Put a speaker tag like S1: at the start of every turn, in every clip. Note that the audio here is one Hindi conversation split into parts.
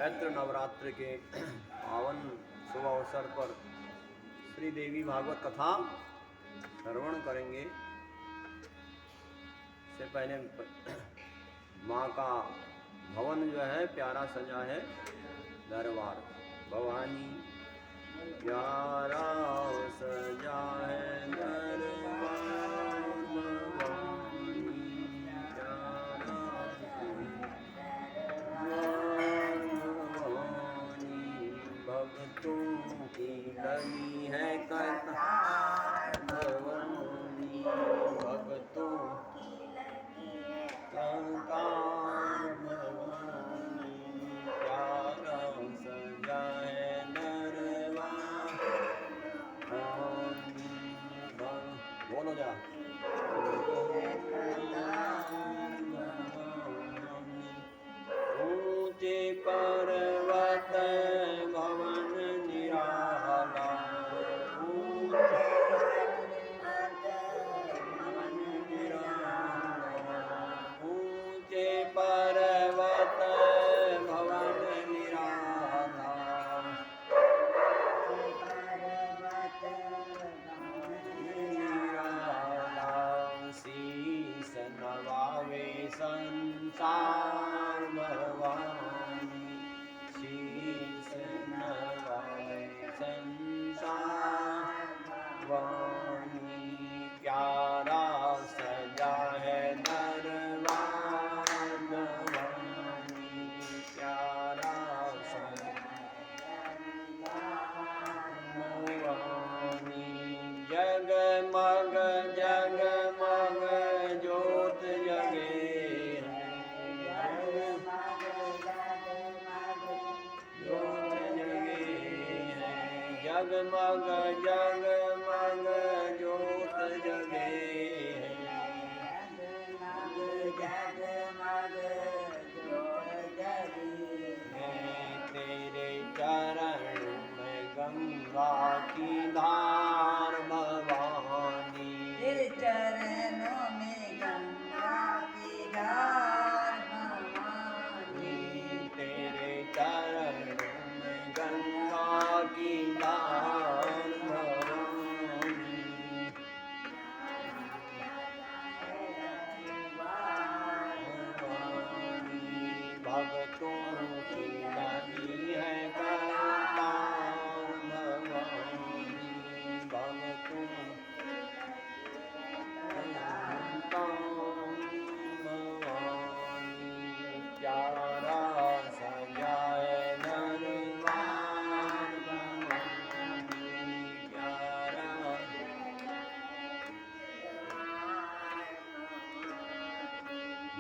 S1: चैत्र नवरात्र के पावन शुभ अवसर पर श्री देवी भागवत कथा श्रवण करेंगे। इससे पहले माँ का भवन जो है प्यारा सजा है, दरबार भवानी प्यारा सजा है दरबार भवानी भक्तों की लगी है कथा भवानी, भक्तों की लगी है कथा भवानी प्यारा सजा है दरबार भवानी। बोलो जा ऊंचे पर्वत भवन निराला, ऊंचे पर्वत भवन निराला, शीस नवावे संसार भवानी, शीस नवावे संसार भवानी प्यारा सजा है दरबार भवानी, प्यारा सजा भवानी जगमग जगमग ज्योत जगे जगमग जगमग ज्योत जगे जगमग ज्योत जगे, तेरे चरण में गंगा की धार भवानी, तेरे चरणों में गंगा की धार भवानी, तेरे चरणों में गंगा की धार भवानी, भक्तों की लगी है कतार भवानी, भक्तों भवानी प्यारा सजा है दरबार भवानी, प्यारा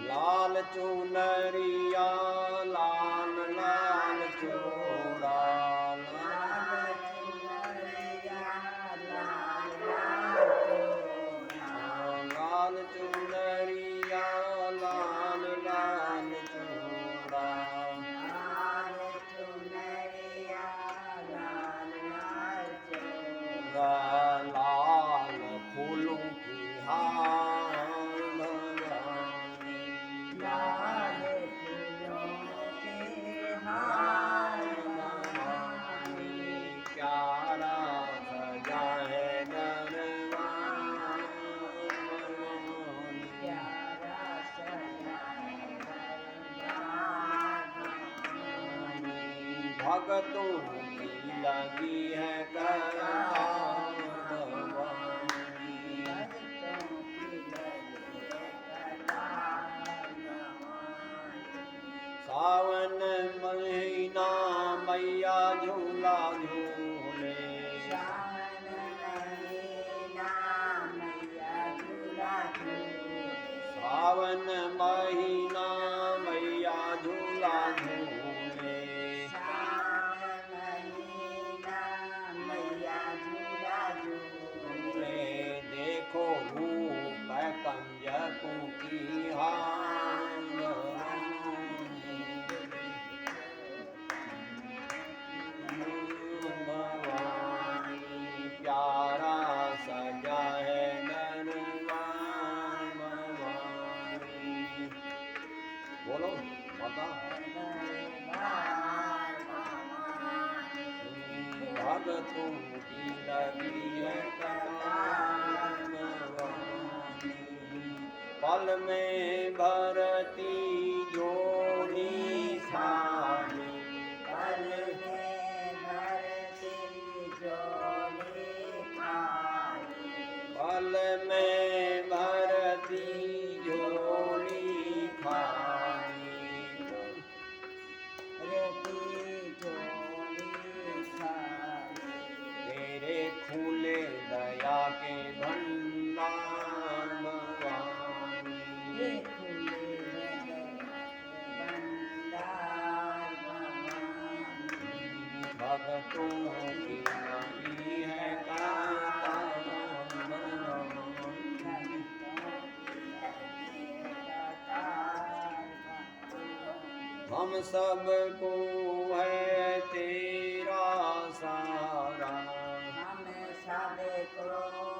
S1: लाल चुनरिया लाल लाल चूड़ा, लाल चुनरिया लाल लाल चुनरिया लाल लाल चूड़ा, लाल चुनरिया लाल लाल चूड़ा, लाल फूलों की हार भवानी, लाल फूलों के हार भवानी प्यारा सजा है दरबार भवानी, प्यारा सजा है दरबार भवानी, भक्तों की लगी है कतार भवानी, भक्तों की लगी है कतार भवानी, सावन महीना मैया झूला झूले, सावन महीना मैया झूला झूले, सावन महीना मैया झूला झूले, सावन महीना मैया झूला झूले, देखो रूप कंजकों की हार भवानी, प्यारा सजा है दरबार भवानी। बोलो माता भगतों की लगी है कतार भवानी। पल में भरती झोली खाली,
S2: पल में भरती झोली खाली।
S1: पल में भरती झोली खाली।
S2: रहती झोली खाली।
S1: तेरे खुले दया के भंडार भवानी।
S2: ये खुले भंडार भवानी।
S1: भगतों की लगी है कतार भवानी। हम सबको है तेरा सहारा।
S2: हम सबको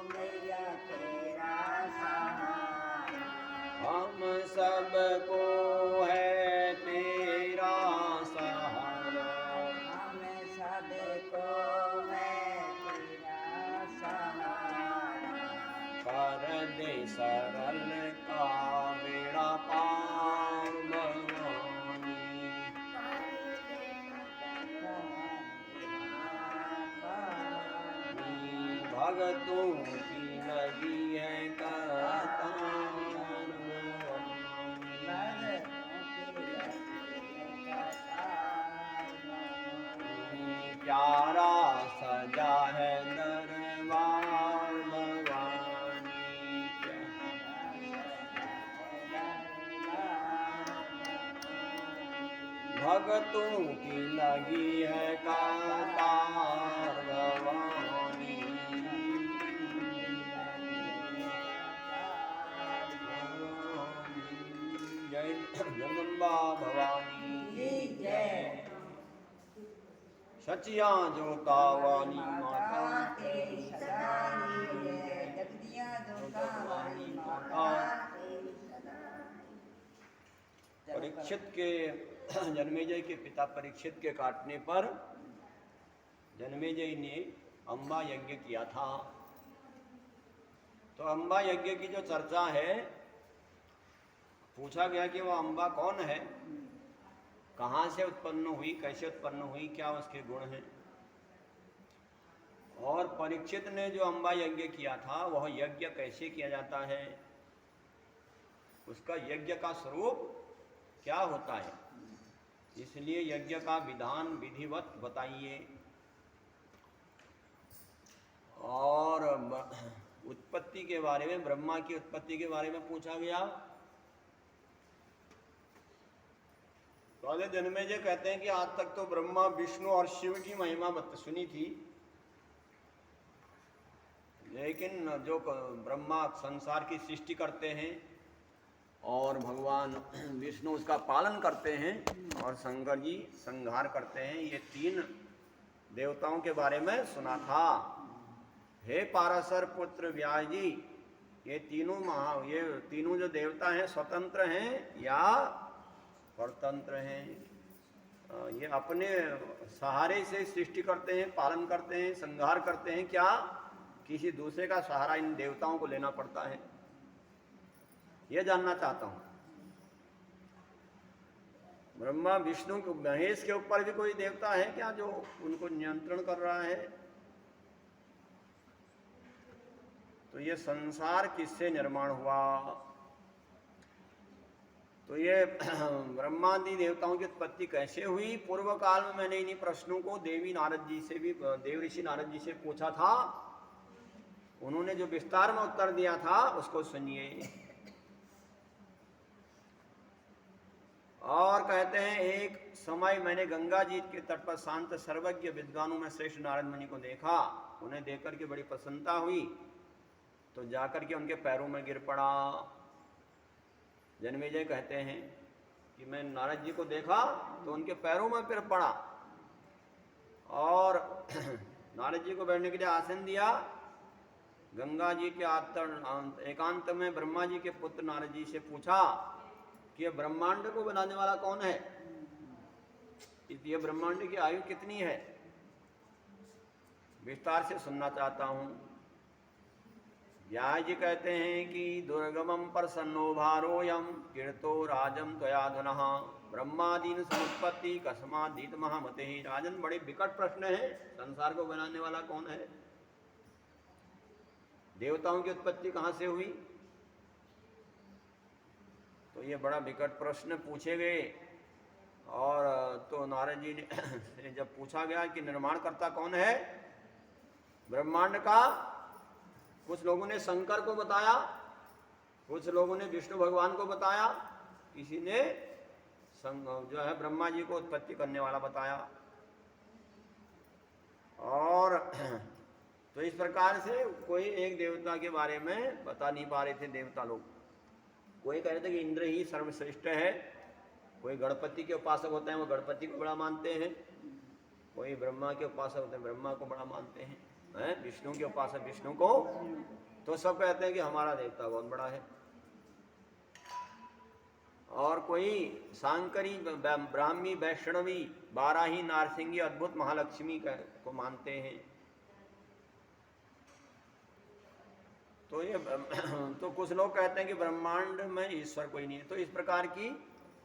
S2: मैया तेरा सहारा।
S1: हम सबको है तेरा सहारा।
S2: हम सबको है तेरा सहारा।
S1: कर दे सरल का बेड़ा पार भवानी। भगतों की लगी है कतार भवानी। प्यारा सजा है दरबार भवानी। भगतों की लगी है कतार भवानी। जय जगदम्बा भवानी की जय। सचिया जोता वाली माता
S2: तेरी सदा ही है। जगदिया जोता वाली माता तेरी सदा।
S1: परीक्षित के जन्मेजय के पिता परीक्षित के काटने पर जन्मेजय ने अम्बा यज्ञ किया था। तो अम्बा यज्ञ की जो चर्चा है, पूछा गया कि वो अम्बा कौन है, कहाँ से उत्पन्न हुई, कैसे उत्पन्न हुई, क्या उसके गुण हैं। और परीक्षित ने जो अम्बा यज्ञ किया था वह यज्ञ कैसे किया जाता है, उसका यज्ञ का स्वरूप क्या होता है, इसलिए यज्ञ का विधान विधिवत बताइए। और उत्पत्ति के बारे में, ब्रह्मा की उत्पत्ति के बारे में पूछा गया। पहले जन्मेजय कहते हैं कि आज तक तो ब्रह्मा विष्णु और शिव की महिमा सुनी थी, लेकिन जो ब्रह्मा संसार की सृष्टि करते हैं और भगवान विष्णु उसका पालन करते हैं और शंकर जी संहार करते हैं, ये तीन देवताओं के बारे में सुना था। हे पाराशर पुत्र व्यास जी, ये तीनों जो देवता हैं स्वतंत्र हैं या परतंत्र हैं। ये अपने सहारे से सृष्टि करते हैं, पालन करते हैं, संहार करते हैं, क्या किसी दूसरे का सहारा इन देवताओं को लेना पड़ता है, ये जानना चाहता हूं। ब्रह्मा विष्णु महेश के ऊपर भी कोई देवता है क्या जो उनको नियंत्रण कर रहा है? तो ये संसार किससे निर्माण हुआ? तो ये ब्रह्मादि देवताओं की उत्पत्ति कैसे हुई? पूर्व काल में मैंने इन्हीं प्रश्नों को देव ऋषि नारद जी से पूछा था। उन्होंने जो विस्तार में उत्तर दिया था उसको सुनिए। और कहते हैं, एक समय मैंने गंगा जी के तट पर शांत सर्वज्ञ विद्वानों में श्रेष्ठ नारद मुनि को देखा। उन्हें देखकर के बड़ी प्रसन्नता हुई, तो जाकर के उनके पैरों में गिर पड़ा। जन्मेजय कहते हैं कि मैं नारद जी को देखा तो उनके पैरों में फिर पड़ा और नारद जी को बैठने के लिए आसन दिया। गंगा जी के एकांत में ब्रह्मा जी के पुत्र नारद जी से पूछा कि यह ब्रह्मांड को बनाने वाला कौन है, ये ब्रह्मांड की आयु कितनी है? विस्तार से सुनना चाहता हूँ। व्यास जी कहते हैं कि दुर्गमम प्रसन्नो भारोयम कीर्तो राजम त्वयाधुनः ब्रह्मादीन समुत्पत्ति कस्मादीत महामते। राजन, बड़े विकट प्रश्न है। संसार को बनाने वाला कौन है? देवताओं की उत्पत्ति कहाँ से हुई? तो ये बड़ा विकट प्रश्न पूछे गए। और तो नारद जी ने से जब पूछा गया कि निर्माणकर्ता कौन है ब्रह्मांड का, कुछ लोगों ने शंकर को बताया, कुछ लोगों ने विष्णु भगवान को बताया, किसी ने जो है ब्रह्मा जी को उत्पत्ति करने वाला बताया। और तो इस प्रकार से कोई एक देवता के बारे में बता नहीं पा रहे थे देवता लोग। कोई कह रहे थे कि इंद्र ही सर्वश्रेष्ठ है, कोई गणपति के उपासक होते हैं, वो गणपति को बड़ा मानते हैं, कोई ब्रह्मा के उपासक होते हैं, ब्रह्मा को बड़ा मानते हैं, विष्णु के उपासक विष्णु को। तो सब कहते हैं कि हमारा देवता बहुत बड़ा है। और कोई सांकरी, ब्राह्मी, वैष्णवी, बाराही, नारसिंगी, अद्भुत महालक्ष्मी को मानते हैं। तो ये तो कुछ लोग कहते हैं कि ब्रह्मांड में ईश्वर कोई नहीं है। तो इस प्रकार की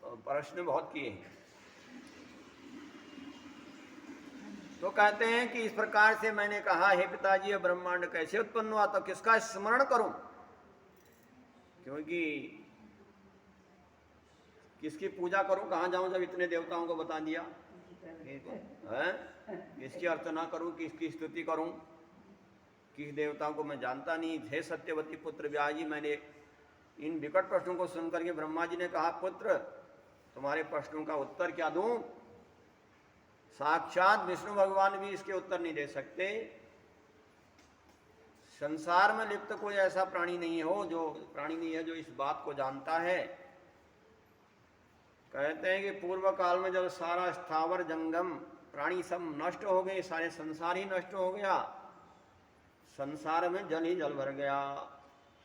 S1: प्रश्न बहुत किए हैं। तो कहते हैं कि इस प्रकार से मैंने कहा, हे पिताजी, ये ब्रह्मांड कैसे उत्पन्न हुआ, तो किसका स्मरण करूं, क्योंकि किसकी पूजा करूं, कहां जाऊं जब इतने देवताओं को बता दिया है? किसकी अर्चना करूं, किसकी स्तुति करूं, किस देवताओं को मैं जानता नहीं। हे सत्यवती पुत्र व्यास जी, मैंने इन विकट प्रश्नों को सुनकर के ब्रह्मा जी ने कहा, पुत्र तुम्हारे प्रश्नों का उत्तर क्या दूं? साक्षात विष्णु भगवान भी इसके उत्तर नहीं दे सकते। संसार में लिप्त कोई ऐसा प्राणी नहीं है जो इस बात को जानता है। कहते हैं कि पूर्व काल में जब सारा स्थावर जंगम प्राणी सब नष्ट हो गए, सारे संसार ही नष्ट हो गया, संसार में जल ही जल भर गया,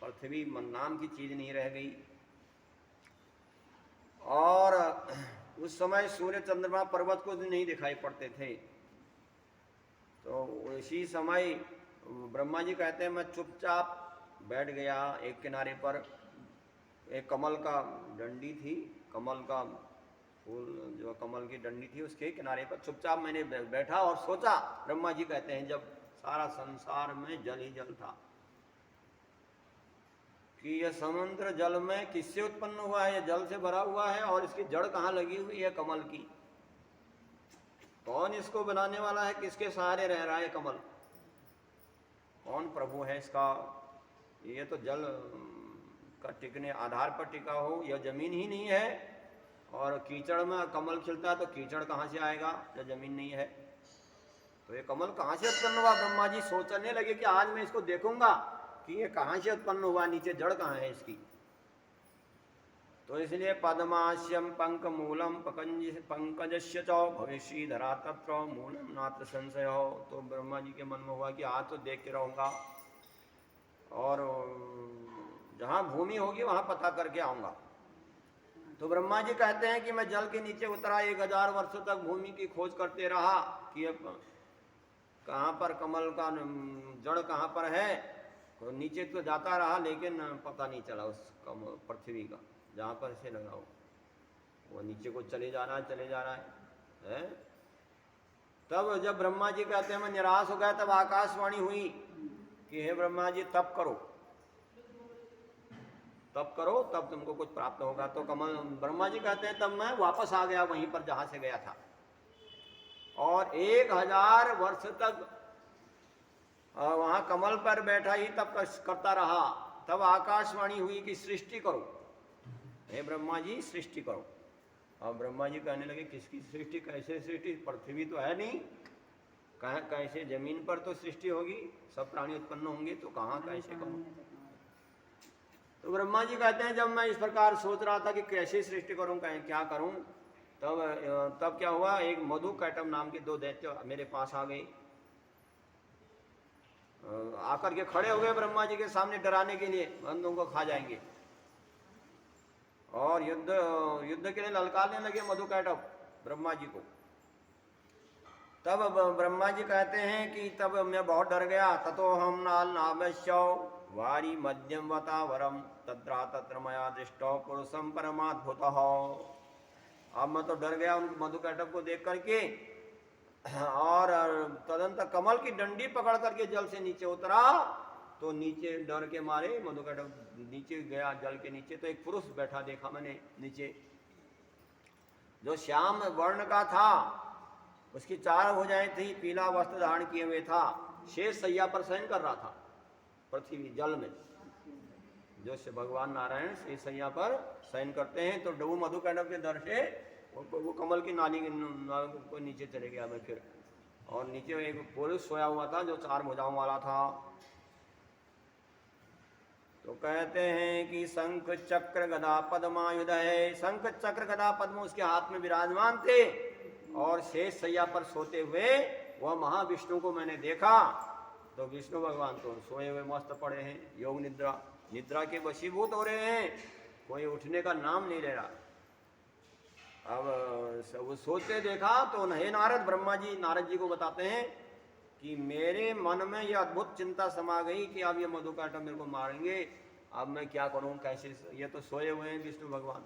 S1: पृथ्वी नाम की चीज नहीं रह गई। और उस समय सूर्य चंद्रमा पर्वत को नहीं दिखाई पड़ते थे। तो उसी समय ब्रह्मा जी कहते हैं, मैं चुपचाप बैठ गया एक किनारे पर। एक कमल का डंडी थी, कमल का फूल, जो कमल की डंडी थी, उसके किनारे पर चुपचाप मैंने बैठा और सोचा। ब्रह्मा जी कहते हैं, जब सारा संसार में जल ही जल था, कि यह समुद्र जल में किससे उत्पन्न हुआ है? यह जल से भरा हुआ है, और इसकी जड़ कहाँ लगी हुई है? कमल की। कौन इसको बनाने वाला है? किसके सहारे रह रहा है कमल? कौन प्रभु है इसका? ये तो जल का टिकने आधार पर टिका हो, यह जमीन ही नहीं है। और कीचड़ में कमल खिलता है, तो कीचड़ कहाँ से आएगा जब जमीन नहीं है? तो ये कमल कहाँ से उत्पन्न हुआ? ब्रह्मा जी सोचने लगे कि आज मैं इसको देखूंगा कि ये कहाँ से उत्पन्न हुआ, नीचे जड़ कहाँ है इसकी। तो इसलिए पद्मास्यम पंक मूलम पंकजस्य च भविष्य धरा तत्र मूलम नात्र संशय हो। तो ब्रह्मा जी के मन में हुआ कि आज तो देख के रहूंगा, और जहाँ भूमि होगी वहाँ पता करके आऊंगा। तो ब्रह्मा जी कहते हैं कि मैं जल के नीचे उतरा, 1000 वर्षों तक भूमि की खोज करते रहा कि कहाँ पर कमल का जड़ कहाँ पर है। तो नीचे तो जाता रहा, लेकिन पता नहीं चला उस पृथ्वी का, जहाँ पर से लगा हो वो नीचे को चले जा रहा है। तब जब ब्रह्मा जी कहते हैं मैं निराश हो गया, तब आकाशवाणी हुई कि हे ब्रह्मा जी, तप करो तब तुमको कुछ प्राप्त होगा। तो ब्रह्मा जी कहते हैं तब मैं वापस आ गया वहीं पर जहाँ से गया था, और 1000 वर्ष तक वहाँ कमल पर बैठा ही तब करता रहा। तब आकाशवाणी हुई कि सृष्टि करो, हे ब्रह्मा जी सृष्टि करो। और ब्रह्मा जी कहने लगे, किसकी सृष्टि? कैसे सृष्टि? पृथ्वी तो है नहीं, कैसे जमीन पर तो सृष्टि होगी, सब प्राणी उत्पन्न होंगे, तो कहाँ कैसे करूँ? तो ब्रह्मा जी कहते हैं जब मैं इस प्रकार सोच रहा था कि कैसे सृष्टि करूँ, क्या करूँ, तब क्या हुआ, एक मधु कैटम नाम के 2 दैत्य मेरे पास आ गए। आकर के खड़े हो गए ब्रह्मा जी के सामने डराने के लिए, हम तुमको खा जाएंगे। और युद्ध के लिए ललकारने लगे मधु कैटम ब्रह्मा जी को। तब ब्रह्मा जी कहते हैं कि तब मैं बहुत डर गया। ततो हम नाल नामश्यौ वारी मध्यम वतावरम तद्रा तत्र मया दृष्टो पुरुषम परमाद्भुत। अब मैं तो डर गया उन मधुकैटभ को देख करके, और तदंतर कमल की डंडी पकड़ करके जल से नीचे उतरा, तो नीचे डर के मारे मधुकैटभ नीचे गया जल के नीचे, तो एक पुरुष बैठा देखा मैंने नीचे, जो श्याम वर्ण का था, उसकी 4 भुजाएं थी, पीला वस्त्र धारण किए हुए था, शेष सैया पर शयन कर रहा था पृथ्वी जल में। जो से भगवान नारायण शेष सैया पर शयन करते हैं, तो डबू मधुकैटभ के दर से वो कमल की नाली को नीचे चले गया मैं फिर, और नीचे एक पुरुष सोया हुआ था जो 4 भुजाओं वाला था। तो कहते हैं कि शंख चक्र गदा पद्मायुध है, शंख चक्र गदा पद्म उसके हाथ में विराजमान थे, और शेष सैया पर सोते हुए वह महाविष्णु को मैंने देखा। तो विष्णु भगवान तो सोए हुए मस्त पड़े हैं, योग निद्रा निद्रा के वशीभूत हो रहे हैं, कोई उठने का नाम नहीं ले रहा। अब वो सोते देखा तो हे नारद, ब्रह्मा जी नारद जी को बताते हैं कि मेरे मन में ये अद्भुत चिंता समा गई कि अब ये मधुकैटभ मेरे को मारेंगे, अब मैं क्या करूं, कैसे, ये तो सोए हुए हैं विष्णु भगवान,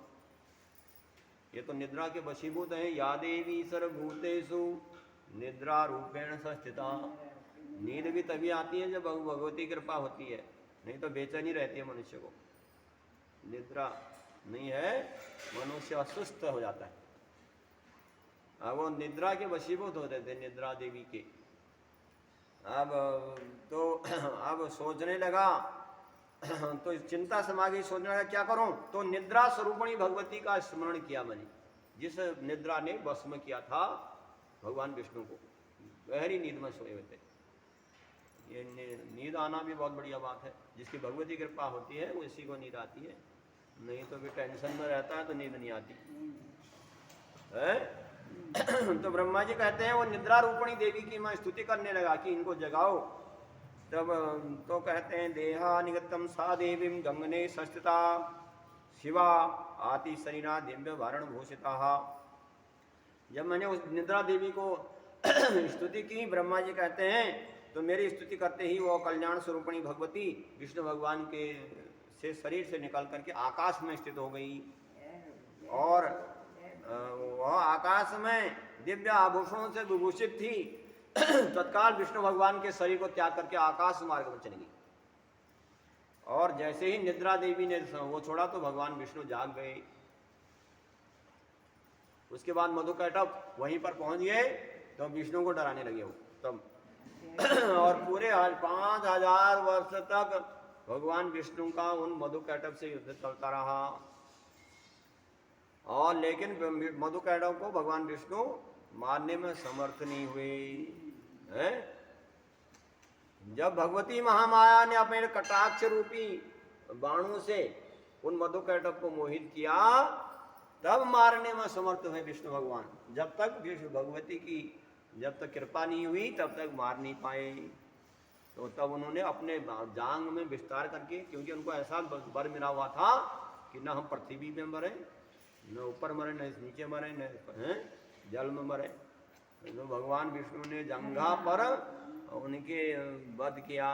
S1: ये तो निद्रा के वशीभूत हैं। या देवी सर्वभूतेषु निद्रा रूपेण संस्थिता। नींद भी तभी आती है जब भगवती कृपा होती है, नहीं तो बेचैनी रहती है मनुष्य को। निद्रा नहीं है, मनुष्य अस्वस्थ हो जाता है। अब वो निद्रा के वशीभूत होते थे निद्रा देवी के। अब तो अब सोचने लगा, तो चिंता समा गई, सोचने लगा क्या करूं, तो निद्रा स्वरूपणी भगवती का स्मरण किया मैंने, जिस निद्रा ने भस्म किया था भगवान विष्णु को, गहरी नींद में सोए हुए थे। ये नींद आना भी बहुत बढ़िया बात है, जिसकी भगवती कृपा होती है वो इसी को नींद आती है, नहीं तो भी टेंशन में रहता है तो नींद नहीं आती है। तो ब्रह्मा जी कहते हैं वो निद्रा रूपणी देवी की मैं स्तुति करने लगा कि इनको जगाओ। तब तो कहते हैं देहा निगतम सा देवी गंगने संस्थिता शिवा आति शरीरा दिव्य वारण भूषिता। जब मैंने उस निद्रा देवी को स्तुति की, ब्रह्मा जी कहते हैं तो मेरी स्तुति करते ही वो कल्याण स्वरूपणी भगवती विष्णु भगवान के से शरीर से निकल करके आकाश में स्थित हो गई, और वह आकाश में दिव्य आभूषणों से विभूषित थी। तत्काल विष्णु भगवान के शरीर को त्याग करके आकाश मार्ग में चली गई, और जैसे ही निद्रा देवी ने वो छोड़ा तो भगवान विष्णु जाग गए। उसके बाद मधुकैटभ वहीं पर पहुंच गए, तो विष्णु को डराने लगे वो तब। और पूरे 5000 वर्ष तक भगवान विष्णु का उन मधुकैटभ से युद्ध चलता रहा, और लेकिन मधुकैटभ को भगवान विष्णु मारने में समर्थ नहीं हुए हैं। जब भगवती महामाया ने अपने कटाक्ष रूपी बाणों से उन मधुकैटभ को मोहित किया, तब मारने में समर्थ हुए विष्णु भगवान। जब तक विष्णु भगवती की जब तक कृपा नहीं हुई तब तक मार नहीं पाए। तो तब उन्होंने अपने जांग में विस्तार करके, क्योंकि उनको ऐसा बर मिला हुआ था कि न हम पृथ्वी में मरे, न ऊपर मरे, न नीचे मरे, न जल में मरे। तो भगवान विष्णु ने जंघा पर उनके वध किया,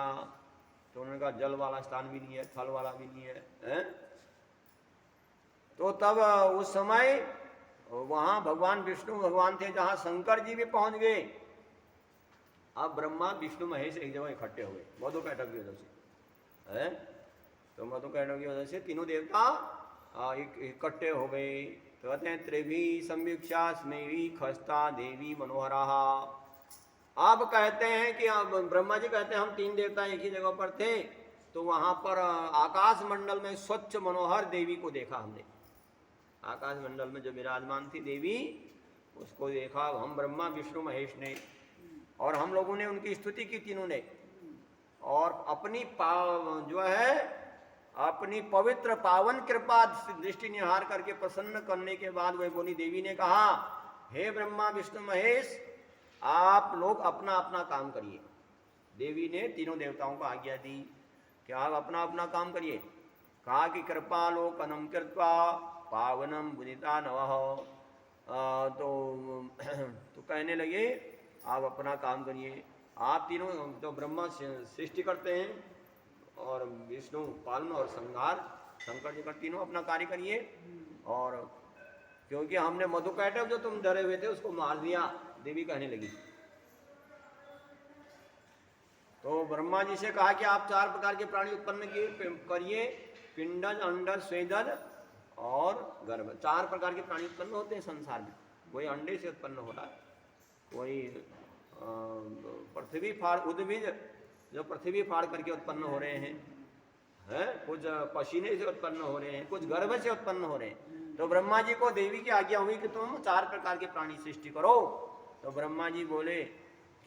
S1: तो उन्होंने कहा जल वाला स्थान भी नहीं है, थल वाला भी नहीं है। तो तब उस समय वहां भगवान विष्णु भगवान थे जहां शंकर जी भी पहुंच गए। अब ब्रह्मा विष्णु महेश एक जगह इकट्ठे हुए मधुकैटभ की वजह से, है। तो मधुकैटभ की वजह से तीनों देवता इकट्ठे हो गए। तो कहते हैं त्रिभी संवीक्षा स्मेवी खस्ता देवी मनोहरा। आप कहते हैं कि ब्रह्मा जी कहते हैं हम 3 देवता एक ही जगह पर थे, तो वहां पर आकाश मंडल में स्वच्छ मनोहर देवी को देखा हमने। आकाश मंडल में जो विराजमान थी देवी, उसको देखा हम ब्रह्मा विष्णु महेश ने, और हम लोगों ने उनकी स्तुति की तीनों ने, और अपनी जो है अपनी पवित्र पावन कृपा दृष्टि निहार करके प्रसन्न करने के बाद वह बोली देवी ने कहा, हे ब्रह्मा विष्णु महेश, आप लोग अपना अपना काम करिए। देवी ने तीनों देवताओं को आज्ञा दी कि आप अपना अपना काम करिए। कहा कि कृपालोकनम कृत्वा पावनम बुदिता नवः। तो कहने लगे आप अपना काम करिए। आप तीनों तो ब्रह्मा सृष्टि करते हैं और विष्णु पालन और संहार, शंकर जी का, तीनों अपना कार्य करिए। और क्योंकि हमने मधुकैटभ जो तुम डरे हुए थे उसको मार दिया, देवी कहने लगी। तो ब्रह्मा जी से कहा कि आप 4 प्रकार के प्राणी उत्पन्न करिए, पिंडज, अंडज, स्वेदज और गर्भ। 4 प्रकार के प्राणी उत्पन्न होते हैं संसार में। कोई अंडे से उत्पन्न हो रहा है, कोई पृथ्वी फाड़, उद्भिज जो पृथ्वी फाड़ करके उत्पन्न हो रहे हैं, कुछ पसीने से उत्पन्न हो रहे हैं, कुछ गर्भ से उत्पन्न हो रहे हैं। तो ब्रह्मा जी को देवी की आज्ञा हुई कि तुम 4 प्रकार के प्राणी सृष्टि करो। तो ब्रह्मा जी बोले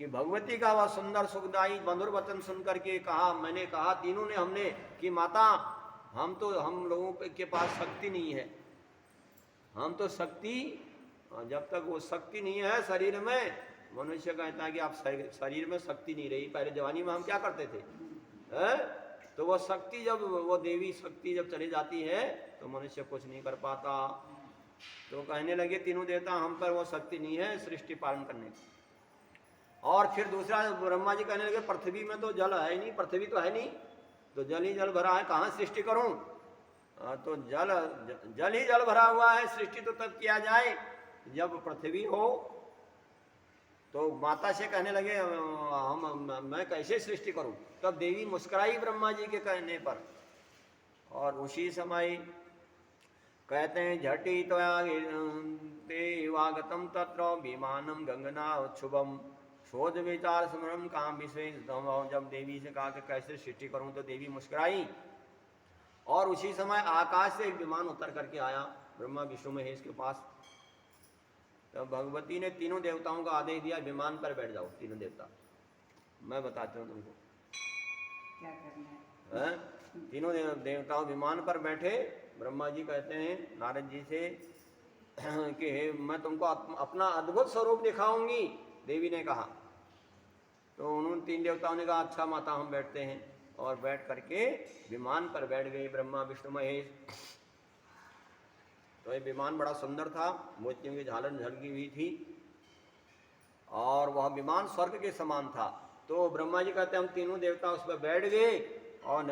S1: कि भगवती का वह सुंदर सुखदायी मधुर वचन सुन करके कहा, मैंने कहा तीनों ने हमने कि माता हम लोगों के पास शक्ति नहीं है। हम तो शक्ति, जब तक वो शक्ति नहीं है शरीर में, मनुष्य कहता है कि आप शरीर में शक्ति नहीं रही। पहले जवानी में हम क्या करते थे, तो वो शक्ति जब वो देवी शक्ति जब चली जाती है तो मनुष्य कुछ नहीं कर पाता। तो कहने लगे तीनों देवता हम पर वो शक्ति नहीं है सृष्टि पालन करने की। और फिर दूसरा ब्रह्मा जी कहने लगे पृथ्वी में तो जल है नहीं, पृथ्वी तो है नहीं, तो जल ही जल भरा है, कहाँ सृष्टि करूं। तो जल ही जल भरा हुआ है, सृष्टि तो तब किया जाए जब पृथ्वी हो। तो माता से कहने लगे मैं कैसे सृष्टि करूं। तब देवी मुस्कुराई ब्रह्मा जी के कहने पर। और उसी समय कहते हैं झटी त्वागतम तत्र विमानम गंगना शुभम शोध विचार स्मरम काम विशेष। जब देवी से कहा कि कैसे सृष्टि करूं तो देवी मुस्कुराई। और उसी समय आकाश से एक विमान उतर करके आया ब्रह्मा विष्णु महेश के पास। तब भगवती ने तीनों देवताओं का आदेश दिया विमान पर बैठ जाओ तीनों देवता, मैं बताता हूँ तुमको
S2: क्या करना है।
S1: तीनों देवताओं विमान पर बैठे। ब्रह्मा जी कहते हैं नारद जी से कि हे मैं तुमको अपना अद्भुत स्वरूप दिखाऊंगी, देवी ने कहा। तो उन्होंने 3 देवताओं ने कहा अच्छा माता हम बैठते हैं। और बैठ करके विमान पर बैठ गए ब्रह्मा विष्णु महेश। तो ये विमान बड़ा सुंदर था, मोतियों की झालर झलकी हुई थी और वह विमान स्वर्ग के समान था। तो ब्रह्मा जी कहते हैं हम तीनों देवता उस पर बैठ गए और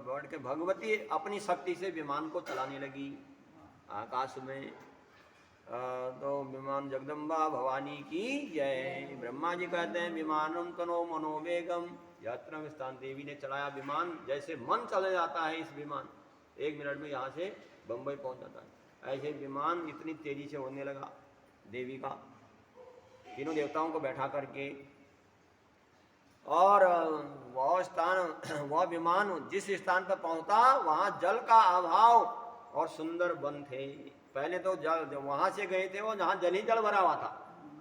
S1: बैठ के भगवती अपनी शक्ति से विमान को चलाने लगी आकाश में। तो विमान जगदम्बा भवानी की जय। ब्रह्मा जी कहते हैं विमानम तनो मनोवेगम यात्रा में स्थान। देवी ने चलाया विमान, जैसे मन चले जाता है इस विमान, 1 मिनट में यहाँ से बम्बई पहुँच जाता है। ऐसे विमान इतनी तेजी से उड़ने लगा देवी का, तीनों देवताओं को बैठा करके। और वह विमान जिस स्थान पर पहुंचा वहां जल का अभाव और सुंदर वन थे। पहले तो जल वहां से गए थे वो जहां जल ही जल भरा हुआ था।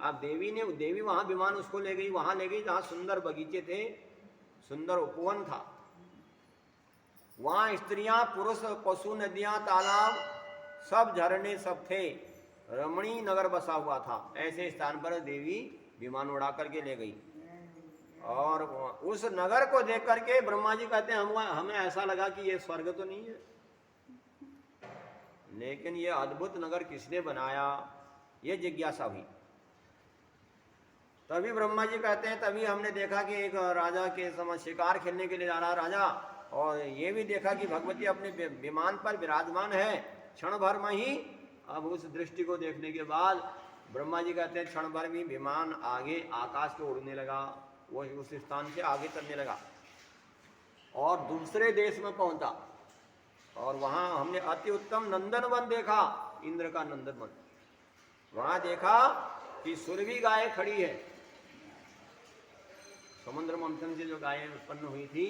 S1: अब देवी वहां विमान उसको ले गई, वहां ले गई जहां सुंदर बगीचे थे, सुंदर उपवन था। वहां स्त्रियां पुरुष पशु नदियां तालाब सब झरने सब थे, रमणीय नगर बसा हुआ था। ऐसे स्थान पर देवी विमान उड़ा करके ले गई। और उस नगर को देख करके ब्रह्मा जी कहते हैं हमें ऐसा लगा कि ये स्वर्ग तो नहीं है, लेकिन ये अद्भुत नगर किसने बनाया, ये जिज्ञासा हुई। तभी ब्रह्मा जी कहते हैं तभी हमने देखा कि एक राजा के समय शिकार खेलने के लिए जा रहा राजा, और ये भी देखा कि भगवती अपने विमान पर विराजमान है। क्षण भर में ही अब उस दृष्टि को देखने के बाद ब्रह्मा जी कहते हैं क्षण भर में विमान आगे आकाश को उड़ने लगा, वो उस स्थान से आगे चलने लगा और दूसरे देश में पहुंचा। और वहां हमने अति उत्तम नंदन वन देखा, इंद्र का नंदन वन। वहां देखा कि सुरभि गाय खड़ी है, समुद्र मंथन से जो गायें उत्पन्न हुई थी,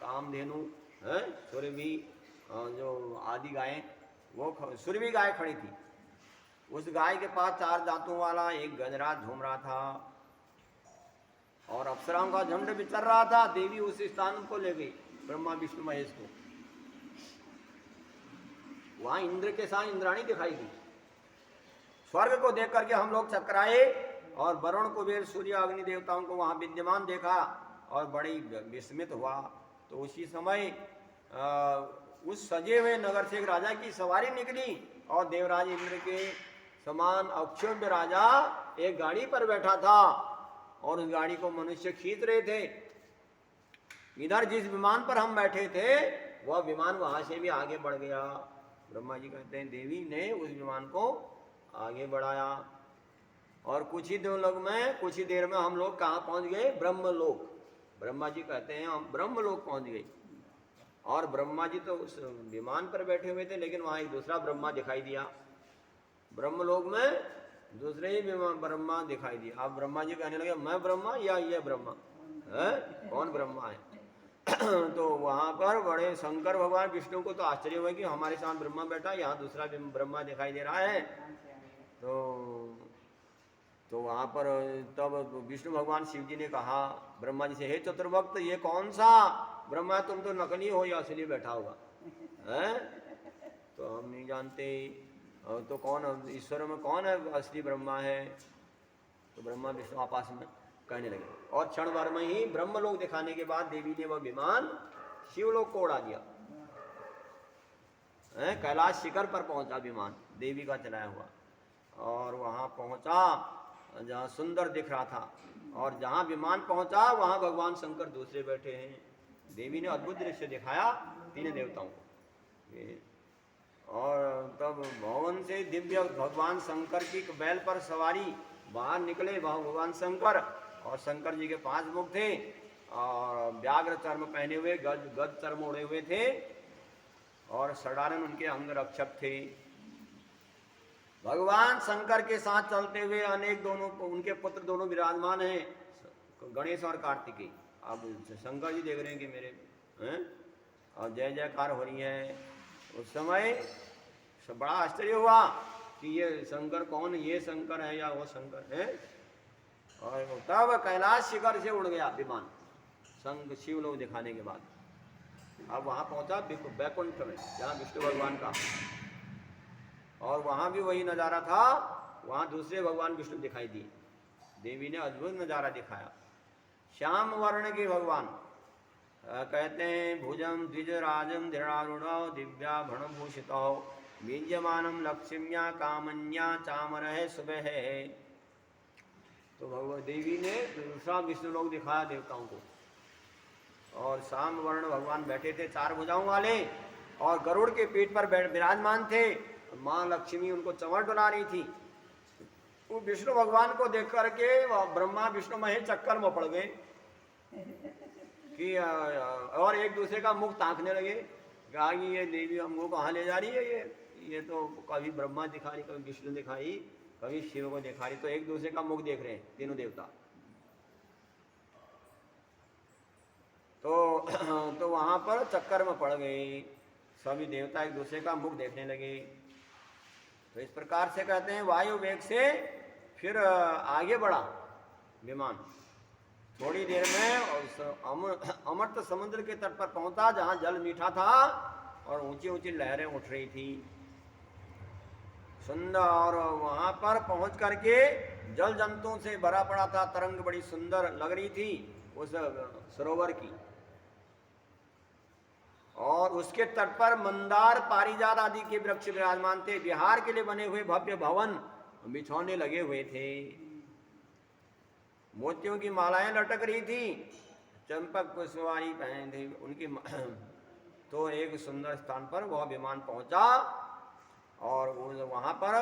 S1: कामधेनु है, सुरभि जो आदि गायें, वो सुरभि गाय खड़ी थी। उस गाय के पास 4 दांतों वाला एक गजराज झूम रहा था और अप्सराओं का झुंड विचर रहा था। देवी उस स्थान को ले गई ब्रह्मा विष्णु महेश को। वहां इंद्र के साथ इंद्राणी दिखाई दी। स्वर्ग को देख करके हम लोग चकराए और वरुण कुबेर सूर्य अग्नि देवताओं को वहां विद्यमान देखा और बड़ी विस्मित हुआ। तो उसी समय उस सजे हुए नगर से एक राजा की सवारी निकली और देवराज इंद्र के समान अक्षोभ्य राजा एक गाड़ी पर बैठा था और उस गाड़ी को मनुष्य खींच रहे थे। इधर जिस विमान पर हम बैठे थे वह विमान वहां से भी आगे बढ़ गया। ब्रह्मा जी कहते हैं देवी ने उस विमान को आगे बढ़ाया और कुछ ही देर में हम लोग कहाँ पहुंच गए? ब्रह्मलोक। ब्रह्मा जी कहते हैं हम ब्रह्मलोक पहुंच गए। और ब्रह्मा जी तो उस विमान पर बैठे हुए थे, लेकिन वहां एक दूसरा ब्रह्मा दिखाई दिया। ब्रह्मलोक में दूसरे ही ब्रह्मा दिखाई दिया। अब ब्रह्मा जी कहने लगे मैं ब्रह्मा या ये ब्रह्मा है? कौन ब्रह्मा है? तो वहां पर बड़े शंकर भगवान विष्णु को तो आश्चर्य हुआ कि हमारे साथ ब्रह्मा बैठा, यहाँ दूसरा ब्रह्मा दिखाई दे रहा है। तो वहां पर तब विष्णु भगवान शिव जी ने कहा ब्रह्मा जी से, हे चतुर्भक्त ये कौन सा ब्रह्मा है? तुम तो नकली हो या असली बैठा होगा है? तो हम नहीं जानते। तो कौन ईश्वर में कौन है असली ब्रह्मा है? तो ब्रह्मा विष्णु आपस में कहने लगे और क्षण भर में ही ब्रह्मलोक दिखाने के बाद देवी ने वह विमान शिवलोक को उड़ा दिया। कैलाश शिखर पर पहुंचा विमान देवी का चलाया हुआ, और वहां पहुंचा जहाँ सुंदर दिख रहा था, और जहाँ विमान पहुंचा वहां भगवान शंकर दूसरे बैठे हैं। देवी ने अद्भुत दृश्य दिखाया तीन देवताओं को। और तब भवन से दिव्य भगवान शंकर की बैल पर सवारी बाहर निकले भगवान शंकर, और शंकर जी के 5 मुख थे और व्याघ्र चर्म पहने हुए, गज चर्म ओढ़े हुए थे, और सडानन उनके अंग रक्षक थे। भगवान शंकर के साथ चलते हुए अनेक दोनों उनके पुत्र दोनों विराजमान हैं, गणेश और कार्तिकेय। अब शंकर जी देख रहे हैं कि मेरे हैं, और जय जयकार हो रही है। उस समय बड़ा आश्चर्य हुआ कि ये शंकर कौन, ये शंकर है या वो शंकर है। और तब कैलाश शिखर से उड़ गया विमान संग शिवलोक दिखाने के बाद। अब वहां पहुंचा वैकुंठ में जहाँ विष्णु भगवान का, और वहां भी वही नजारा था। वहां दूसरे भगवान विष्णु दिखाई दिए। देवी ने अद्भुत नजारा दिखाया। श्याम वर्ण के भगवान कहते हैं भुजम द्विजराजम दृढ़ारूढ़ दिव्याभरण भूषित बीजमानम लक्ष्म्या कामन्या चामर है सुबह है। तो भगवत देवी ने दूसरा विष्णु लोक दिखाया देवताओं को, और श्याम वर्ण भगवान बैठे थे 4 भुजाओं वाले, और गरुड़ के पीठ पर विराजमान थे। माँ लक्ष्मी उनको चंवर डुला रही थी। वो विष्णु भगवान को देख करके ब्रह्मा विष्णु महेश चक्कर में पड़ गए कि और एक दूसरे का मुख ताकने लगे। कहा कि ये देवी हमको कहाँ ले जा रही है? ये तो कभी ब्रह्मा दिखा रही, कभी विष्णु दिखाई, कभी शिव को दिखा रही। तो एक दूसरे का मुख देख रहे हैं तीनों देवता। तो वहां पर चक्कर में पड़ गए सभी देवता, एक दूसरे का मुख देखने लगे। तो इस प्रकार से कहते हैं वायु वेग से फिर आगे बढ़ा विमान। थोड़ी देर में अमृत समुद्र के तट पर पहुंचा जहां जल मीठा था और ऊंची ऊंची लहरें उठ रही थी सुंदर। और वहां पर पहुंच करके जल जंतुओं से भरा पड़ा था। तरंग बड़ी सुंदर लग रही थी उस सरोवर की, और उसके तट पर मंदार पारिजात आदि के वृक्ष विराजमान थे। विहार के लिए बने हुए भव्य भवन बिछौने लगे हुए थे। मोतियों की मालाएं लटक रही थी, चंपक पुष्पवारी पहने थे उनकी। तो एक सुंदर स्थान पर वह विमान पहुंचा, और वहां पर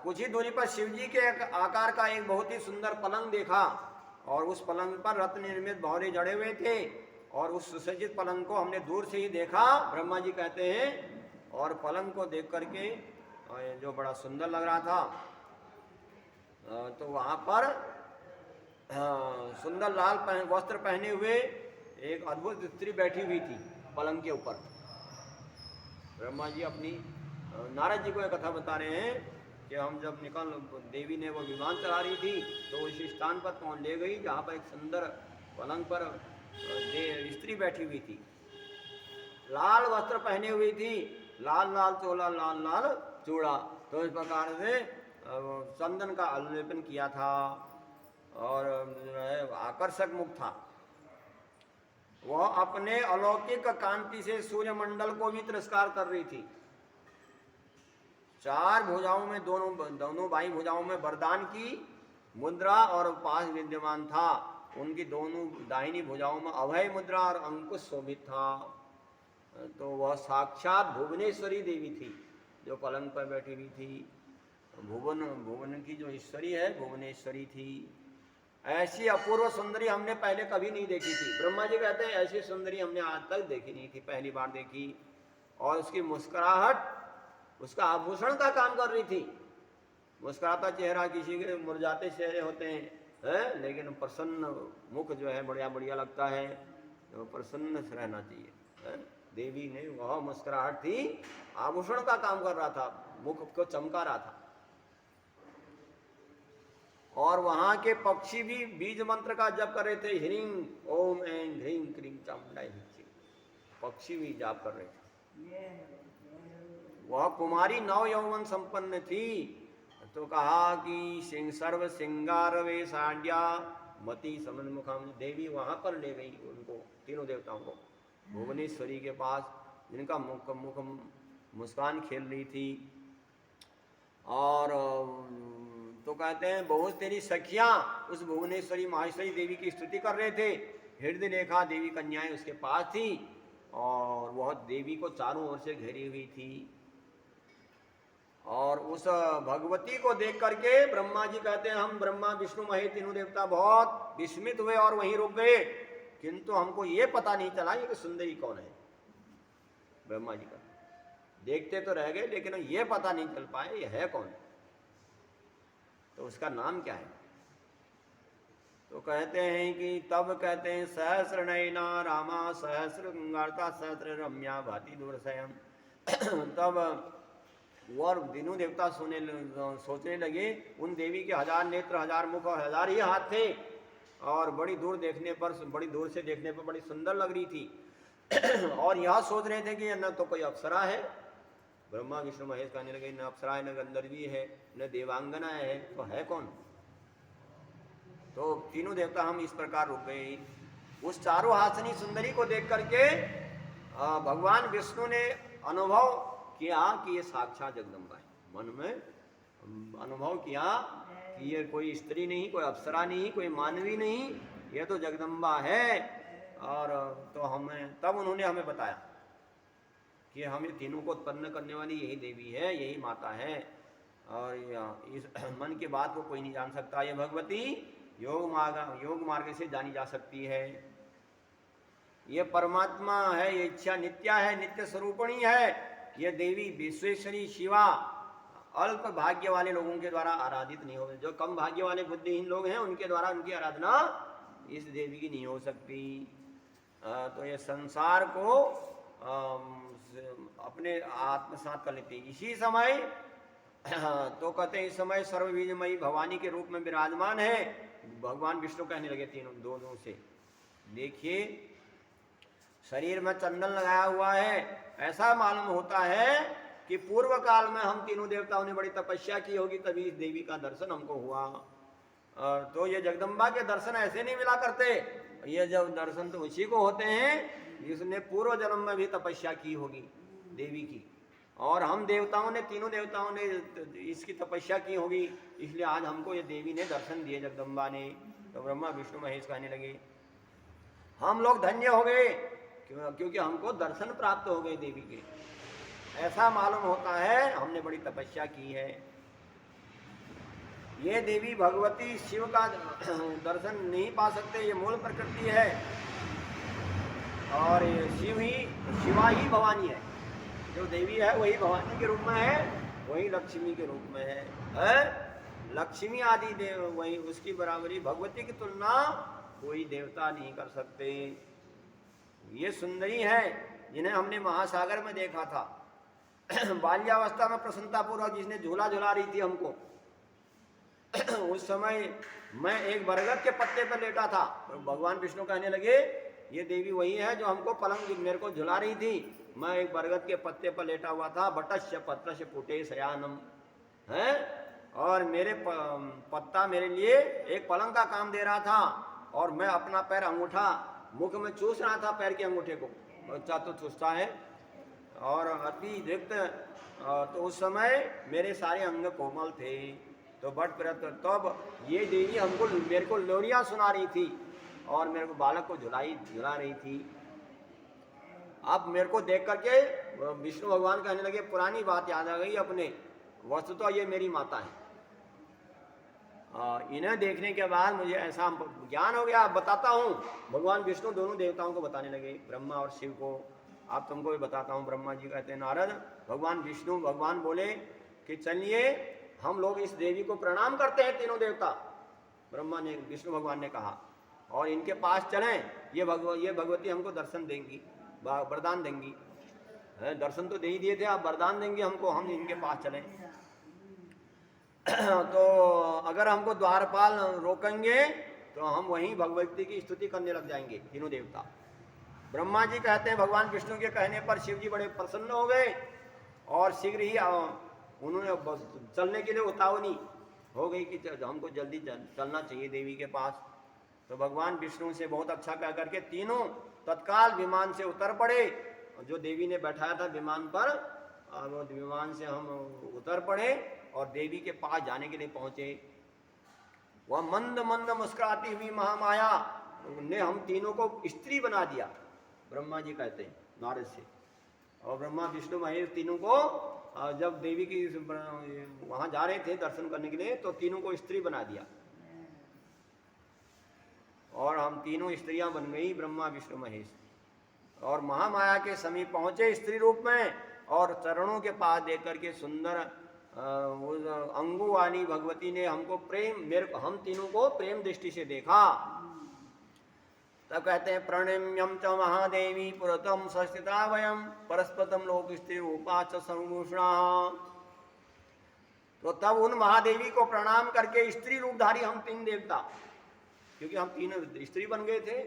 S1: कुछ ही दूरी पर शिवजी के आकार का एक बहुत ही सुंदर पलंग देखा, और उस पलंग पर रत्न निर्मित भौरे जड़े हुए थे। और उस सुसज्जित पलंग को हमने दूर से ही देखा, ब्रह्मा जी कहते हैं। और पलंग को देख करके जो बड़ा सुंदर लग रहा था, तो वहां पर सुंदर लाल वस्त्र पहने हुए एक अद्भुत स्त्री बैठी हुई थी पलंग के ऊपर। ब्रह्मा जी अपनी नारद जी को एक कथा बता रहे हैं कि हम जब देवी ने वो विमान चला रही थी तो उस स्थान पर पहुंच ले गई जहाँ पर एक सुंदर पलंग पर स्त्री बैठी हुई थी, लाल वस्त्र पहने हुई थी, लाल लाल चोला, लाल लाल चूड़ा। तो इस प्रकार से चंदन का अलेपन किया था, और आकर्षक मुख था। वह अपने अलौकिक कांति से सूर्यमंडल को भी तिरस्कार कर रही थी। 4 भुजाओं में दोनों बाई भुजाओं में वरदान की, मुद्रा और पास विद्यमान था। उनकी दोनों दाहिनी भुजाओं में अभय मुद्रा और अंकुश शोभित था। तो वह साक्षात भुवनेश्वरी देवी थी जो पलंग पर बैठी हुई थी। भुवन भुवन की जो ईश्वरी है भुवनेश्वरी थी। ऐसी अपूर्व सुंदरी हमने पहले कभी नहीं देखी थी। ब्रह्मा जी कहते हैं ऐसी सुंदरी हमने आज तक देखी नहीं थी, पहली बार देखी। और उसकी मुस्कुराहट उसका आभूषण का काम कर रही थी। मुस्कुराता चेहरा किसी के मुरझाते चेहरे होते हैं, लेकिन प्रसन्न मुख जो है बढ़िया बढ़िया लगता है, तो प्रसन्न से रहना चाहिए है? देवी ने वह मुस्कुराहट थी, आभूषण का काम कर रहा था, मुख को चमका रहा था। और वहां के पक्षी भी बीज मंत्र का जप कर रहे थे, ह्रीं ओम ऐं ह्रीं क्रीं चामुंडाई भिक्षी। पक्षी भी जाप कर रहे थे। वह कुमारी नव यौवन संपन्न थी। तो कहा कि सिंह सर्व सिंगार वे साड्या मति समन्मुखम। देवी वहां पर ले गई उनको, तीनों देवताओं को, भुवनेश्वरी के पास, जिनका मुख मुख मुस्कान खेल रही थी। और तो कहते हैं बहुत तेरी सखियां उस भुवनेश्वरी माहेश्वरी देवी की स्तुति कर रहे थे। हृदय रेखा देवी कन्याएं उसके पास थी और वह देवी को चारों ओर से घेरी हुई थी। और उस भगवती को देख करके ब्रह्मा जी कहते हैं हम ब्रह्मा विष्णु महेश तीनों देवता बहुत विस्मित हुए और वहीं रुक गए, किंतु हमको ये पता नहीं चला ये सुंदरी कौन है। ब्रह्मा जी का देखते तो रह गए लेकिन ये पता नहीं चल पाए ये है कौन, तो उसका नाम क्या है। तो कहते हैं कि तब कहते हैं सहस्र नयना रामा सहस्र गंगार्ता सहस्र रम्या भाति दूरसयम। तब वह तीनों देवता सोचने लगे उन देवी के 1000 नेत्र 1000 मुख और 1000 ही हाथ थे और बड़ी दूर से देखने पर बड़ी सुंदर लग रही थी। और यह सोच रहे थे कि न तो कोई अप्सरा है, ब्रह्मा विष्णु महेश कहने लगे न अप्सरा है, न गंधर्वी है, न देवांगना है, तो है कौन। तो तीनों देवता हम इस प्रकार रुक गए। उस चारों हासनी सुंदरी को देख करके भगवान विष्णु ने अनुभव किया कि ये साक्षात जगदम्बा है। मन में अनुभव किया कि ये कोई स्त्री नहीं, कोई अप्सरा नहीं, कोई मानवी नहीं, ये तो जगदम्बा है। और तो तब उन्होंने हमें बताया कि हमें तीनों को उत्पन्न करने वाली यही देवी है, यही माता है। और इस मन की बात को कोई नहीं जान सकता। ये भगवती योग मार्ग से जानी जा सकती है। ये परमात्मा है, ये इच्छा नित्या है, नित्य स्वरूपणी है। ये देवी विश्वेश्वरी शिवा अल्प भाग्य वाले लोगों के द्वारा आराधित नहीं होगी। जो कम भाग्य वाले बुद्धिहीन लोग हैं उनके द्वारा उनकी आराधना इस देवी की नहीं हो सकती। तो ये संसार को अपने आत्मसात कर लेती। इसी समय तो कहते हैं इस समय सर्वबीजमयी भवानी के रूप में विराजमान है। भगवान विष्णु कहने लगे दोनों से, देखिए शरीर में चंदन लगाया हुआ है, ऐसा मालूम होता है कि पूर्व काल में हम तीनों देवताओं ने बड़ी तपस्या की होगी तभी इस देवी का दर्शन हमको हुआ। तो ये जगदम्बा के दर्शन ऐसे नहीं मिला करते, ये जब दर्शन तो उसी को होते हैं जिसने पूर्व जन्म में भी तपस्या की होगी देवी की। और हम देवताओं ने, तीनों देवताओं ने इसकी तपस्या की होगी, इसलिए आज हमको ये देवी ने दर्शन दिए, जगदम्बा ने। तो ब्रह्मा विष्णु महेश कहने लगे हम लोग धन्य हो गए क्योंकि हमको दर्शन प्राप्त हो गए देवी के। ऐसा मालूम होता है हमने बड़ी तपस्या की है। ये देवी भगवती शिव का दर्शन नहीं पा सकते, ये मूल प्रकृति है। और शिवा ही भवानी है। जो देवी है वही भवानी के रूप में है, वही लक्ष्मी के रूप में है। लक्ष्मी आदि देव वही, उसकी बराबरी भगवती की तुलना कोई देवता नहीं कर सकते। ये सुंदरी है जिन्हें हमने महासागर में देखा था। बाल्यावस्था में प्रसन्नता पूर्वक जिसने झूला झुला रही थी हमको, उस समय मैं एक बरगद के पत्ते पर लेटा था। तो भगवान विष्णु कहने लगे ये देवी वही है जो हमको पलंग मेरे को झुला रही थी। मैं एक बरगद के पत्ते पर लेटा हुआ था, बटस्य पत्रस्य पुटे शयानम है, और मेरे पत्ता मेरे लिए एक पलंग का काम दे रहा था। और मैं अपना पैर अंगूठा मुख में चूस रहा था, पैर के अंगूठे को, बच्चा तो चूसता है। और अति रिक्त, तो उस समय मेरे सारे अंग कोमल थे। तो बट तब ये देवी हमको मेरे को लोरियां सुना रही थी और मेरे को बालक को झुला रही थी। अब मेरे को देख करके विष्णु भगवान कहने लगे, पुरानी बात याद आ गई अपने, वस्तुतः तो ये मेरी माता है। इन्हें देखने के बाद मुझे ऐसा ज्ञान हो गया, बताता हूँ। भगवान विष्णु दोनों देवताओं को बताने लगे, ब्रह्मा और शिव को। आप तुमको भी बताता हूँ। ब्रह्मा जी कहते हैं, नारद, भगवान बोले कि चलिए हम लोग इस देवी को प्रणाम करते हैं, तीनों देवता। ब्रह्मा ने, विष्णु भगवान ने कहा, और इनके पास चलें, ये भगवती हमको दर्शन देंगी, वरदान देंगी। दर्शन तो दे ही दिए थे, आप वरदान देंगे हमको, हम इनके पास चलें। तो अगर हमको द्वारपाल रोकेंगे तो हम वहीं भगवती की स्तुति करने लग जाएंगे, तीनों देवता। ब्रह्मा जी कहते हैं, भगवान विष्णु के कहने पर शिव जी बड़े प्रसन्न हो गए और शीघ्र ही उन्होंने चलने के लिए उतावनी हो गई कि हमको जल्दी चलना चाहिए देवी के पास। तो भगवान विष्णु से बहुत अच्छा कह करके तीनों तत्काल विमान से उतर पड़े। जो देवी ने बैठाया था विमान पर, विमान से हम उतर पड़े और देवी के पास जाने के लिए पहुंचे। वह मंद मंद मुस्कुराती हुई महामाया ने हम तीनों को स्त्री बना दिया, ब्रह्मा जी कहते हैं नारद से। और ब्रह्मा विष्णु महेश तीनों को जब देवी की वहां जा रहे थे दर्शन करने के लिए, तो तीनों को स्त्री बना दिया और हम तीनों स्त्रियां बन गई, ब्रह्मा विष्णु महेश। और महामाया के समीप पहुंचे स्त्री रूप में और चरणों के पास देख करके सुंदर अंगों वाली भगवती ने हमको हम तीनों को प्रेम दृष्टि से देखा। तब कहते हैं, प्रणम्यम च महादेवी पुरतम संस्थिता वयम परस्पतम लोक स्त्री रूपा च सर्वभूषणा। तो तब उन महादेवी को प्रणाम करके स्त्री रूपधारी हम तीन देवता, क्योंकि हम तीनों स्त्री बन गए थे,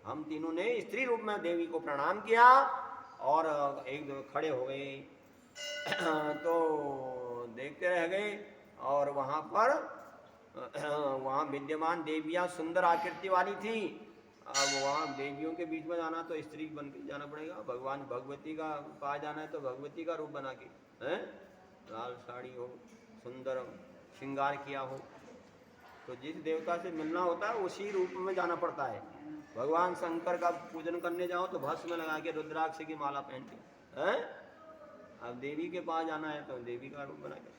S1: हम तीनों ने स्त्री रूप में देवी को प्रणाम किया और एक दो खड़े हो गए। तो देखते रह गए और वहाँ विद्यमान देवियाँ सुंदर आकृति वाली थी। अब वहाँ देवियों के बीच में जाना तो स्त्री बन के जाना पड़ेगा। भगवान भगवती का पास जाना है तो भगवती का रूप बना के, हैं, लाल साड़ी हो, सुंदर श्रृंगार किया हो। तो जिस देवता से मिलना होता है उसी रूप में जाना पड़ता है। भगवान शंकर का पूजन करने जाओ तो भस्म में लगा के रुद्राक्ष की माला पहन के, हैं। अब देवी के पास जाना है तो देवी का रूप बना के।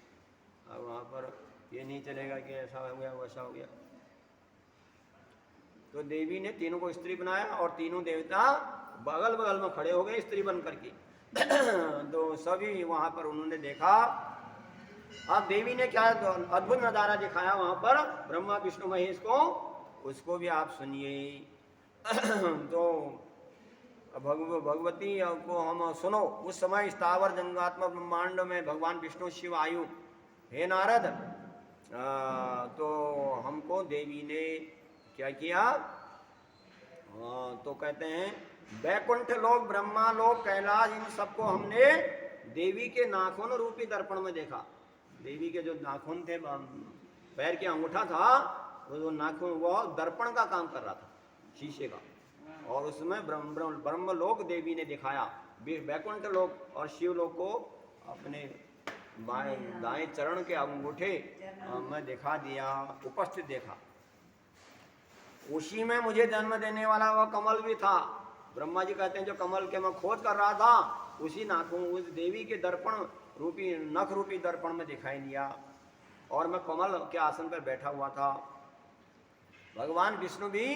S1: अब वहाँ पर ये नहीं चलेगा कि ऐसा हो गया वैसा हो गया। तो देवी ने तीनों को स्त्री बनाया और तीनों देवता बगल बगल में खड़े हो गए स्त्री बन करके। तो सभी वहाँ पर उन्होंने देखा। अब देवी ने क्या अद्भुत नजारा दिखाया वहाँ पर ब्रह्मा विष्णु महेश को, उसको भी आप सुनिए। तो भगवती को हम सुनो। उस समय स्थावर जंगात्मक ब्रह्मांड में भगवान विष्णु शिव आयु, हे नारद, तो हमको देवी ने क्या किया, तो कहते हैं बैकुंठ लोक, ब्रह्मा लोक, कैलाश, इन सबको हमने देवी के नाखून रूपी दर्पण में देखा। देवी के जो नाखून थे, पैर के अंगूठा था, वो नाखून वो दर्पण का काम कर रहा था, शीशे का। और उसमें ब्रह्म लोक देवी ने दिखाया, बैकुंठ लोक और शिव लोक को अपने दाएं चरण के अंगूठे में दिखा दिया, उपस्थित देखा। उसी में मुझे जन्म देने वाला वह कमल भी था। ब्रह्मा जी कहते हैं जो कमल के मैं खोज कर रहा था, उसी नाखून उस देवी के दर्पण रूपी नख रूपी दर्पण में दिखाई दिया और मैं कमल के आसन पर बैठा हुआ था। भगवान विष्णु भी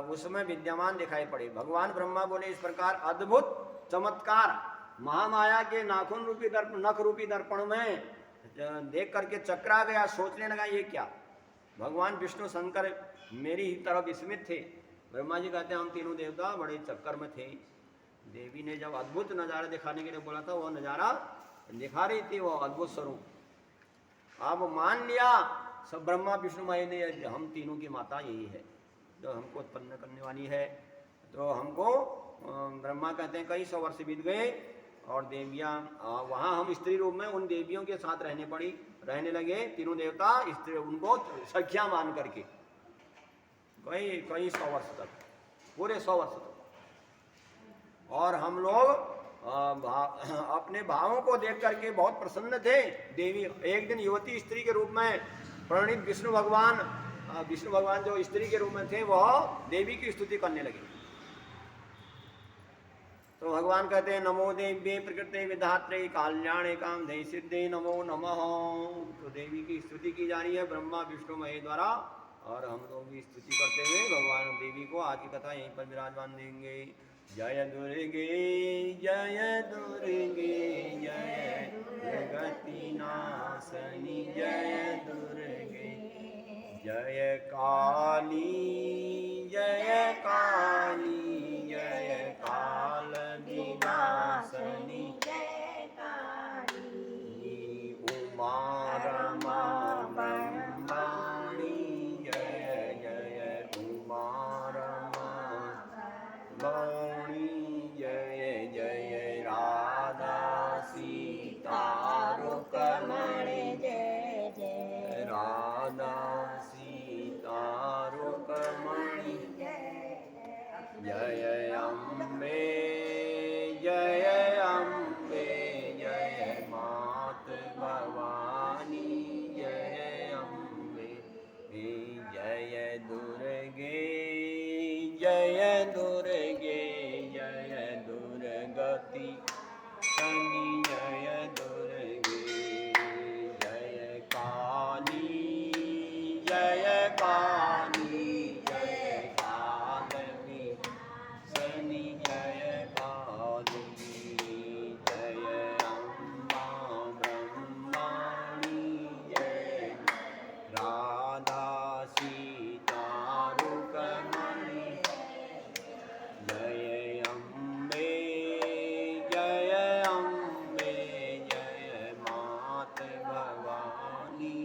S1: उसमें विद्यमान दिखाई पड़े। भगवान ब्रह्मा बोले, इस प्रकार अद्भुत चमत्कार महामाया के नाखून रूपी दर्पण, नख रूपी दर्पण में देख करके चकरा गया, सोचने लगा ये क्या। भगवान विष्णु शंकर मेरी ही तरफ स्मित थे। ब्रह्मा जी कहते हैं हम तीनों देवता बड़े चक्कर में थे। देवी ने जब अद्भुत नज़ारा दिखाने के लिए बोला था, वह नज़ारा दिखा रही थी, वो अद्भुत स्वरूप। अब मान लिया सब ब्रह्मा विष्णु महेश ने, हम तीनों की माता यही है जो हमको उत्पन्न करने वाली है। तो हमको ब्रह्मा कहते हैं कई 100 वर्ष बीत गए और देवियाँ वहाँ हम स्त्री रूप में उन देवियों के साथ रहने लगे। तीनों देवता स्त्री, उनको सख्या मान करके कई 100 वर्ष तक, पूरे 100 वर्ष तक। और हम लोग अपने भावों को देख करके बहुत प्रसन्न थे देवी। एक दिन युवती स्त्री के रूप में प्रणीत विष्णु भगवान जो स्त्री के रूप में थे वह देवी की स्तुति करने लगे। तो भगवान कहते हैं नमो देव्ये प्रकृते विधात्रे कल्याणे कामधे सिद्धे नमो नमः। तो देवी की स्तुति की जा रही है ब्रह्मा विष्णु महेश द्वारा, और हम लोग भी स्तुति करते हुए भगवान देवी को आज की कथा यहीं पर विराजमान देंगे। जय दुर्गे जय दुर्गे जय दुर्गति नाशनी जय दुर्गे जय काली जय काली जय काल विनाशनी
S2: जय काली
S1: उमा रमा ब्रह्माणी जय जय उमा रमा वाणी जय जय राधा सीता रुक्मिणी
S2: जय जय
S1: राधा सीता रुक्मिणी जय अम्बे जय अम्बे जय मात भवानी जय अम्बे जय दुर्गे जय दुर्गे जय दुर्गति शनि जय दुर्गे जय काली जय काली जय कालवी शनि जय काली जय अम्बा ब्रह्माणी जय राधा सीता रुक्मिणी जय अम्बे जय मात भवानी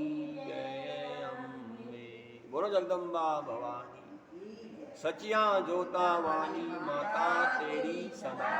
S1: जय अम्बे। बोलो जगदम्बा भवानी सचिया जोता वाणी माता तेरी सदा।